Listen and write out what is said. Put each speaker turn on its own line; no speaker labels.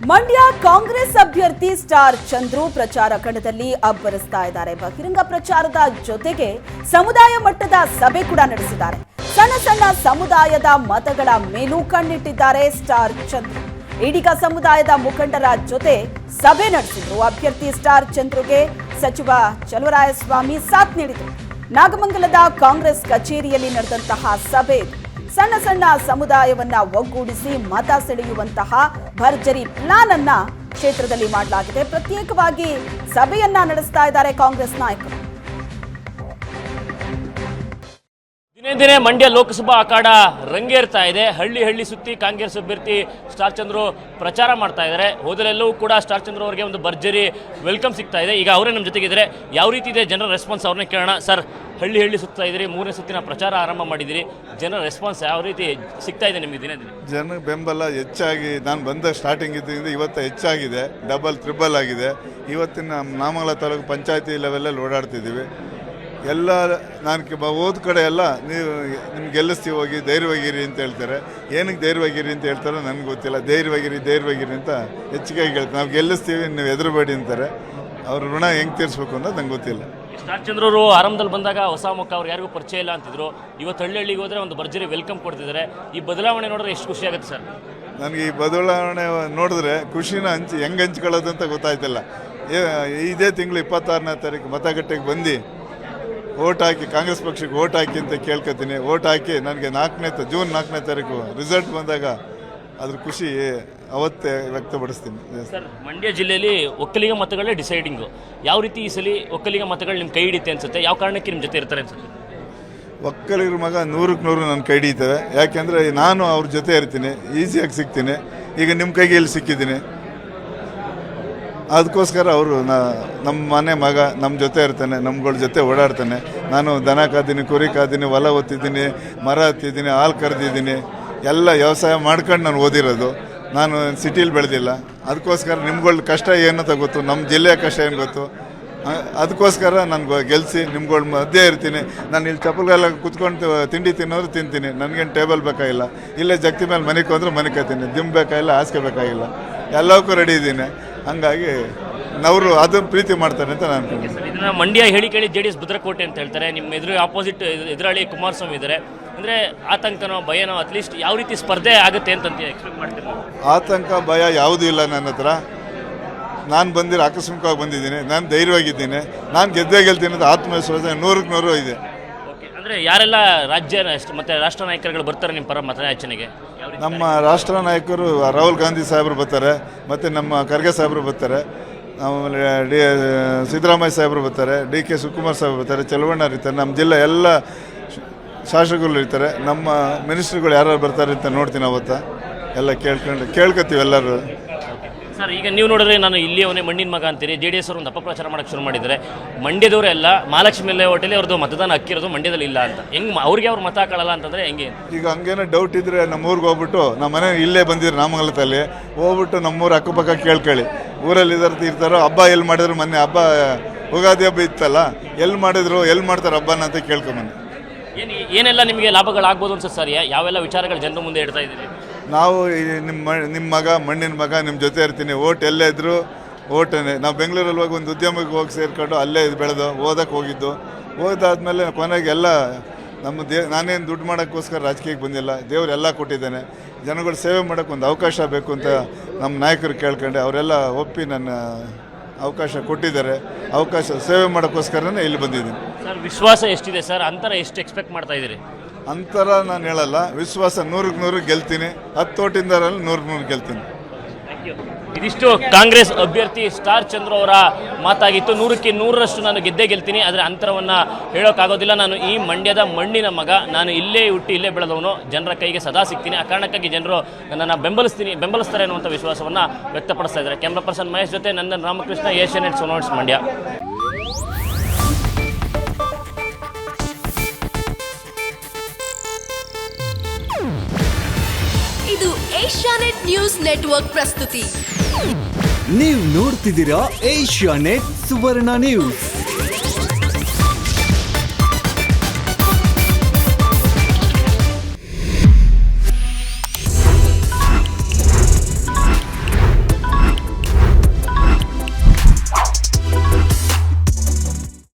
ಮಂಡ್ಯ ಕಾಂಗ್ರೆಸ್ ಅಭ್ಯರ್ಥಿ ಸ್ಟಾರ್ ಚಂದ್ರು ಪ್ರಚಾರ ಕಣದಲ್ಲಿ ಅಬ್ಬರಿಸ್ತಾ ಇದ್ದಾರೆ. ಬಹಿರಂಗ ಪ್ರಚಾರದ ಜೊತೆಗೆ ಸಮುದಾಯ ಮಟ್ಟದ ಸಭೆ ಕೂಡ ನಡೆಸಿದ್ದಾರೆ. ಸಣ್ಣ ಸಣ್ಣ ಸಮುದಾಯದ ಮತಗಳ ಮೇಲೂ ಕಣ್ಣಿಟ್ಟಿದ್ದಾರೆ ಸ್ಟಾರ್ ಚಂದ್ರು. ಈಡಿಗ ಸಮುದಾಯದ ಮುಖಂಡರ ಜೊತೆ ಸಭೆ ನಡೆಸಿದ್ರು. ಅಭ್ಯರ್ಥಿ ಸ್ಟಾರ್ ಚಂದ್ರುಗೆ ಸಚಿವ ಚಲುವರಾಯಸ್ವಾಮಿ ಸಾಥ್ ನೀಡಿದರು. ನಾಗಮಂಗಲದ ಕಾಂಗ್ರೆಸ್ ಕಚೇರಿಯಲ್ಲಿ ನಡೆದಂತಹ ಸಭೆ ಸಣ್ಣ ಸಣ್ಣ ಸಮುದಾಯವನ್ನ ಒಗ್ಗೂಡಿಸಿ ಮತ ಸೆಳೆಯುವಂತಹ ಭರ್ಜರಿ ಪ್ಲಾನ್ ಅನ್ನ ಕ್ಷೇತ್ರದಲ್ಲಿ ಮಾಡಲಾಗಿದೆ. ಪ್ರತ್ಯೇಕವಾಗಿ ಸಭೆಯನ್ನ ನಡೆಸ್ತಾ ಇದ್ದಾರೆ ಕಾಂಗ್ರೆಸ್ ನಾಯಕರು.
ದಿನೇ ದಿನೇ ಮಂಡ್ಯ ಲೋಕಸಭಾ ಅಖಾಡ ರಂಗೇರ್ತಾ ಇದೆ. ಹಳ್ಳಿ ಹಳ್ಳಿ ಸುತ್ತಿ ಕಾಂಗ್ರೆಸ್ ಅಭ್ಯರ್ಥಿ ಸ್ಟಾರ್ ಚಂದ್ರು ಪ್ರಚಾರ ಮಾಡ್ತಾ ಇದ್ದಾರೆ. ಹೋದಲೆಲ್ಲವೂ ಕೂಡ ಸ್ಟಾರ್ ಚಂದ್ರು ಅವರಿಗೆ ಒಂದು ಭರ್ಜರಿ ವೆಲ್ಕಮ್ ಸಿಗ್ತಾ ಇದೆ. ಈಗ ಅವರೇ ನಮ್ಮ ಜೊತೆಗಿದ್ದಾರೆ. ಯಾವ ರೀತಿ ಇದೆ ಜನರ ರೆಸ್ಪಾನ್ಸ್ ಅವ್ರನ್ನೇ ಕೇಳೋಣ. ಸರ್, ಹಳ್ಳಿ ಹಳ್ಳಿ ಸುತ್ತಾ ಇದ್ದೀರಿ, 3ನೇ ಸುತ್ತಿನ ಪ್ರಚಾರ ಆರಂಭ ಮಾಡಿದಿರಿ. ಜನರ ರೆಸ್ಪಾನ್ಸ್ ಯಾವ ರೀತಿ ಸಿಗ್ತಾ ಇದೆ ನಿಮಗೆ? ದಿನೇ ದಿನ
ಜನ ಬೆಂಬಲ ಹೆಚ್ಚಾಗಿ ನಾನು ಬಂದ ಸ್ಟಾರ್ಟಿಂಗ್ ಇದ್ದರಿಂದ ಇವತ್ತು ಹೆಚ್ಚಾಗಿದೆ. ಡಬಲ್ ಟ್ರಿಬಲ್ ಆಗಿದೆ. ಇವತ್ತಿನ ನಾಮಂಗಲ ತಾಲೂಕು ಪಂಚಾಯತಿ ಲೆವೆಲಲ್ಲಿ ಓಡಾಡ್ತಿದ್ದೀವಿ. ಎಲ್ಲ ನಾನು ಹೋದ ಕಡೆ ಎಲ್ಲ ನೀವು ನಿಮ್ಗೆ ಗೆಲ್ಲಿಸ್ತೀವಿ, ಹೋಗಿ ಧೈರ್ಯವಾಗಿರಿ ಅಂತ ಹೇಳ್ತಾರೆ. ಏನಕ್ಕೆ ಧೈರ್ಯವಾಗಿರಿ ಅಂತ ಹೇಳ್ತಾರೋ ನನಗೆ ಗೊತ್ತಿಲ್ಲ. ಧೈರ್ಯವಾಗಿರಿ ಅಂತ ಹೆಚ್ಚಿಗೆ ಹೇಳ್ತಾರೆ. ನಾವು ಗೆಲ್ಲಿಸ್ತೀವಿ, ನೀವು ಹೆದರಬೇಡಿ ಅಂತಾರೆ. ಅವ್ರ ಋಣ ಹೆಂಗೆ ತೀರಿಸ್ಬೇಕು ಅನ್ನೋದು ನಂಗೆ ಗೊತ್ತಿಲ್ಲ.
ಸ್ಟಾರ್ ಚಂದ್ರವರು ಆರಂಭದಲ್ಲಿ ಬಂದಾಗ ಹೊಸ ಮುಖ, ಅವ್ರು ಯಾರಿಗೂ ಪರಿಚಯ ಇಲ್ಲ ಅಂತಿದ್ರು. ಇವತ್ತು ಹಳ್ಳಿ ಹಳ್ಳಿಗೆ ಹೋದರೆ ಒಂದು ಭರ್ಜರಿ ವೆಲ್ಕಮ್ ಕೊಡ್ತಿದ್ದಾರೆ. ಈ ಬದಲಾವಣೆ ನೋಡಿದ್ರೆ ಎಷ್ಟು ಖುಷಿ ಆಗುತ್ತೆ ಸರ್?
ನನಗೆ ಈ ಬದಲಾವಣೆ ನೋಡಿದ್ರೆ ಖುಷಿನ ಹೆಂಗೆ ಹಂಚ್ಕೊಳ್ಳೋದು ಅಂತ ಗೊತ್ತಾಯ್ತಿಲ್ಲ. ಇದೇ ತಿಂಗಳು 26ನೇ ತಾರೀಕು ಮತಗಟ್ಟೆಗೆ ಬಂದು ಓಟ್ ಹಾಕಿ, ಕಾಂಗ್ರೆಸ್ ಪಕ್ಷಕ್ಕೆ ಓಟ್ ಹಾಕಿ ಅಂತ ಕೇಳ್ಕೊತೀನಿ. ಓಟ್ ಹಾಕಿ ನನಗೆ ಜೂನ್ 4ನೇ ತಾರೀಕು ರಿಸಲ್ಟ್ ಬಂದಾಗ ಅದ್ರ ಖುಷಿ ಅವತ್ತೇ ವ್ಯಕ್ತಪಡಿಸ್ತೀನಿ.
ಸರ್, ಮಂಡ್ಯ ಜಿಲ್ಲೆಯಲ್ಲಿ ಒಕ್ಕಲಿಗ ಮತಗಳೇ ಡಿಸೈಡಿಂಗು. ಯಾವ ರೀತಿ ಈ ಸಲ ಒಕ್ಕಲಿಗ ಮತಗಳು ನಿಮ್ಮ ಕೈ ಹಿಡಿತೆ ಅನ್ಸುತ್ತೆ? ಯಾವ ಕಾರಣಕ್ಕೆ ನಿಮ್ಮ ಜೊತೆ ಇರ್ತಾರೆ ಅನ್ಸುತ್ತೆ?
ಒಕ್ಕಲಿಗರ ಮಗ 100ಕ್ಕೆ 100 ನನ್ನ ಕೈ ಹಿಡಿತವೆ. ಯಾಕೆಂದರೆ ನಾನು ಅವ್ರ ಜೊತೆ ಇರ್ತೀನಿ, ಈಸಿಯಾಗಿ ಸಿಗ್ತೀನಿ. ಈಗ ನಿಮ್ಮ ಕೈಗೆ ಎಲ್ಲಿ ಸಿಕ್ಕಿದ್ದೀನಿ, ಅದಕ್ಕೋಸ್ಕರ ಅವರು ನಮ್ಮ ಮನೆ ಮಗ ನಮ್ಮ ಜೊತೆ ಇರ್ತಾನೆ, ನಮ್ಗಳ ಜೊತೆ ಓಡಾಡ್ತಾನೆ. ನಾನು ದನ ಕಾದ್ದೀನಿ, ಕುರಿ ಕಾದ್ದೀನಿ, ಹೊಲ ಒತ್ತಿದ್ದೀನಿ, ಮರ ಹತ್ತಿದ್ದೀನಿ, ಹಾಲು ಕರೆದಿದ್ದೀನಿ. ಎಲ್ಲ ವ್ಯವಸಾಯ ಮಾಡ್ಕೊಂಡು ನಾನು ಓದಿರೋದು. ನಾನು ಸಿಟಿಲಿ ಬೆಳೆದಿಲ್ಲ. ಅದಕ್ಕೋಸ್ಕರ ನಿಮ್ಗಳ ಕಷ್ಟ ಏನಂತ ಗೊತ್ತು, ನಮ್ಮ ಜಿಲ್ಲೆಯ ಕಷ್ಟ ಏನು ಗೊತ್ತು. ಅದಕ್ಕೋಸ್ಕರ ನಾನು ಗೆಲ್ಲಿಸಿ ನಿಮ್ಗಳ ಮಧ್ಯೆ ಇರ್ತೀನಿ. ನಾನು ಇಲ್ಲಿ ಚಪ್ಪಲ್ಗೆಲ್ಲ ಕುತ್ಕೊಂಡು ತಿಂಡಿ ತಿನ್ನೋರು ತಿಂತೀನಿ. ನನಗೇನು ಟೇಬಲ್ ಬೇಕಾಗಿಲ್ಲ. ಇಲ್ಲೇ ಜಗ್ತಿ ಮೇಲೆ ಮನೆಗೆ ಹೋದ್ರೆ ಮನೆ ಕತ್ತೀನಿ. ದಿಮ್ ಬೇಕಾಗಿಲ್ಲ, ಹಾಸಿಗೆ ಬೇಕಾಗಿಲ್ಲ, ಎಲ್ಲವಕ್ಕೂ ರೆಡಿ ಇದ್ದೀನಿ. ಹಂಗಾಗಿ ಅವರು ಅದನ್ನು ಪ್ರೀತಿ ಮಾಡ್ತಾರೆ ಅಂತ ನಾನು
ಇದನ್ನ ಮಂಡ್ಯ ಹೇಳಿ ಕೇಳಿ JDS ಭದ್ರಕೋಟೆ ಅಂತ ಹೇಳ್ತಾರೆ. ನಿಮ್ಮ ಆಪೋಸಿಟ್ ಎದುರಾಳಿ ಕುಮಾರಸ್ವಾಮಿ ಇದ್ದಾರೆ. ಅಂದರೆ ಆತಂಕನೋ ಭಯನೋ ಅಟ್ಲೀಸ್ಟ್ ಯಾವ ರೀತಿ ಸ್ಪರ್ಧೆ ಆಗುತ್ತೆ ಅಂತ ಎಕ್ಸ್ಪೆಕ್ಟ್ ಮಾಡ್ತೀನಿ?
ಆತಂಕ ಭಯ ಯಾವುದೂ ಇಲ್ಲ ನನ್ನ ಹತ್ರ. ನಾನು ಆಕಸ್ಮಿಕವಾಗಿ ಬಂದಿದ್ದೀನಿ. ನಾನು ಧೈರ್ಯವಾಗಿದ್ದೀನಿ. ನಾನು ಗೆಲ್ತೀನಿ ಅಂತ ಆತ್ಮವಿಶ್ವಾಸ 100ಕ್ಕೆ 100 ಇದೆ.
ಅಂದರೆ ಯಾರೆಲ್ಲ ರಾಜ್ಯ ಮತ್ತು ರಾಷ್ಟ್ರ ನಾಯಕರುಗಳು ಬರ್ತಾರೆ ನಿಮ್ಮ ಪರ ಮತಯಾಚನೆಗೆ?
ನಮ್ಮ ರಾಷ್ಟ್ರ ನಾಯಕರು ರಾಹುಲ್ ಗಾಂಧಿ ಸಾಹೇಬರು ಬರ್ತಾರೆ, ಮತ್ತು ನಮ್ಮ ಖರ್ಗೆ ಸಾಹೇಬರು ಬರ್ತಾರೆ, ಆಮೇಲೆ ಸಿದ್ದರಾಮಯ್ಯ ಸಾಹೇಬರು ಬರ್ತಾರೆ, DK ಶಿವಕುಮಾರ್ ಸಾಹೇಬರು ಬರ್ತಾರೆ, ಚಲುವಣ್ಣ ಇರ್ತಾರೆ, ನಮ್ಮ ಜಿಲ್ಲೆ ಎಲ್ಲ ಶಾಸಕರು ಇರ್ತಾರೆ. ನಮ್ಮ ಮಿನಿಸ್ಟ್ರುಗಳು ಯಾರು ಬರ್ತಾರೆ ಅಂತ ನೋಡ್ತೀನಿ. ಅವತ್ತ ಎಲ್ಲ ಕೇಳ್ಕೊತೀವಿ ಎಲ್ಲರೂ.
ಸರ್, ಈಗ ನೀವು ನೋಡಿದ್ರೆ ನಾನು ಇಲ್ಲಿಯವನೇ ಮಣ್ಣಿನ ಮಗ ಅಂತೀರಿ. JDS ಅವರು ಒಂದು ಅಪಪ್ರಚಾರ ಮಾಡೋಕ್ಕೆ ಶುರು ಮಾಡಿದ್ದಾರೆ. ಮಂಡ್ಯದವರೇ ಎಲ್ಲ ಮಹಾಲಕ್ಷ್ಮಿ ಹೋಟೆಲಿ ಅವ್ರದ್ದು ಮತದಾನ ಅಕ್ಕಿರೋದು ಮಂಡ್ಯದಲ್ಲಿ ಇಲ್ಲ ಅಂತ. ಹೆಂಗೆ ಅವ್ರಿಗೆ ಅವ್ರು ಮತ ಹಾಕೊಳ್ಳಲ್ಲ ಅಂತಂದರೆ ಹೆಂಗೆ? ಈಗ
ಹಂಗೇನೋ ಡೌಟ್ ಇದ್ದರೆ ನಮ್ಮೂರಿಗೆ ಹೋಗ್ಬಿಟ್ಟು, ನಮ್ಮ ಮನೆ ಇಲ್ಲೇ ಬಂದಿದ್ರು ನಾಮಂಗಲದಲ್ಲಿ, ಹೋಗ್ಬಿಟ್ಟು ನಮ್ಮೂರು ಅಕ್ಕಪಕ್ಕ ಕೇಳ್ಕೊಳ್ಳಿ. ಊರಲ್ಲಿ ಇರ್ತಾರೋ, ಹಬ್ಬ ಎಲ್ಲಿ ಮಾಡಿದ್ರು, ಮೊನ್ನೆ ಹಬ್ಬ ಯುಗಾದಿ ಹಬ್ಬ ಇತ್ತಲ್ಲ, ಎಲ್ಲಿ ಮಾಡ್ತಾರೆ ಹಬ್ಬನ ಅಂತ ಕೇಳ್ಕೊಂಬನ್ನಿ.
ಏನೆಲ್ಲ ನಿಮಗೆ ಲಾಭಗಳಾಗ್ಬೋದು ಅನ್ಸುತ್ತೆ ಸರ್? ಯಾವೆಲ್ಲ ವಿಚಾರಗಳು ಜನರ ಮುಂದೆ ಇಡ್ತಾ ಇದ್ದೀರಿ?
ನಾವು ನಿಮ್ಮ ಮಗ, ಮಣ್ಣಿನ ಮಗ, ನಿಮ್ಮ ಜೊತೆ ಇರ್ತೀನಿ. ಓಟ್ ಎಲ್ಲೇ ಇದ್ದರೂ ಓಟನೇ. ನಾವು ಬೆಂಗಳೂರಲ್ಲಿ ಹೋಗಿ ಒಂದು ಉದ್ಯಮಕ್ಕೆ ಹೋಗಿ ಸೇರ್ಕೊಂಡು ಅಲ್ಲೇ ಬೆಳೆದು ಓದಕ್ಕೆ ಹೋಗಿದ್ದು. ಓದಾದ್ಮೇಲೆ ಕೊನೆಗೆ ಎಲ್ಲ ನಾನೇನು ದುಡ್ಡು ಮಾಡೋಕ್ಕೋಸ್ಕರ ರಾಜಕೀಯಕ್ಕೆ ಬಂದಿಲ್ಲ. ದೇವ್ರು ಎಲ್ಲ ಕೊಟ್ಟಿದ್ದಾನೆ. ಜನಗಳು ಸೇವೆ ಮಾಡೋಕ್ಕೆ ಒಂದು ಅವಕಾಶ ಬೇಕು ಅಂತ ನಮ್ಮ ನಾಯಕರು ಕೇಳ್ಕೊಂಡೆ. ಅವರೆಲ್ಲ ಒಪ್ಪಿ ನನ್ನ ಅವಕಾಶ ಕೊಟ್ಟಿದ್ದಾರೆ. ಅವಕಾಶ ಸೇವೆ ಮಾಡೋಕ್ಕೋಸ್ಕರನೇ ಇಲ್ಲಿ ಬಂದಿದ್ದೀನಿ.
ಸರ್, ವಿಶ್ವಾಸ ಎಷ್ಟಿದೆ ಸರ್? ಅಂತರ ಎಷ್ಟು ಎಕ್ಸ್ಪೆಕ್ಟ್ ಮಾಡ್ತಾ ಇದ್ದೀರಿ?
ಅಂತರ ನಾನು ಹೇಳಲ್ಲ. ವಿಶ್ವಾಸ 100ಕ್ಕೆ 100 ಗೆಲ್ತೀನಿ. 10 ಓಟಿಂದರಲ್ಲಿ 100ಕ್ಕೆ 100 ಗೆಲ್ತೀನಿ.
ಇದಿಷ್ಟು ಕಾಂಗ್ರೆಸ್ ಅಭ್ಯರ್ಥಿ ಸ್ಟಾರ್ ಚಂದ್ರು ಅವರ ಮಾತಾಗಿತ್ತು. 100ಕ್ಕೆ 100ರಷ್ಟು ನಾನು ಗೆಲ್ತೀನಿ. ಆದರೆ ಅಂತರವನ್ನು ಹೇಳೋಕ್ಕಾಗೋದಿಲ್ಲ. ನಾನು ಈ ಮಂಡ್ಯದ ಮಣ್ಣಿನ ಮಗ, ನಾನು ಇಲ್ಲೇ ಹುಟ್ಟಿ ಇಲ್ಲೇ ಬೆಳೆದವನು, ಜನರ ಕೈಗೆ ಸದಾ ಸಿಗ್ತೀನಿ. ಆ ಕಾರಣಕ್ಕಾಗಿ ಜನರು ನನ್ನನ್ನು ಬೆಂಬಲಿಸ್ತಾರೆ ಅನ್ನುವಂಥ ವಿಶ್ವಾಸವನ್ನು ವ್ಯಕ್ತಪಡಿಸ್ತಾ ಇದ್ದಾರೆ. ಕ್ಯಾಮ್ರಾ ಪರ್ಸನ್ ಮಹೇಶ್ ಜೊತೆ ನಂದನ್ ರಾಮಕೃಷ್ಣ, ಏಷ್ಯಾನೆಟ್ ಸುವರ್ಣ ಮಂಡ್ಯ.
ಇದು ಏಷ್ಯಾನೆಟ್ ನ್ಯೂಸ್ ನೆಟ್ವರ್ಕ್ ಪ್ರಸ್ತುತಿ.
ನೀವು ನೋಡ್ತಿದ್ದೀರಾ ಏಷ್ಯಾನೆಟ್ ಸುವರ್ಣ ನ್ಯೂಸ್.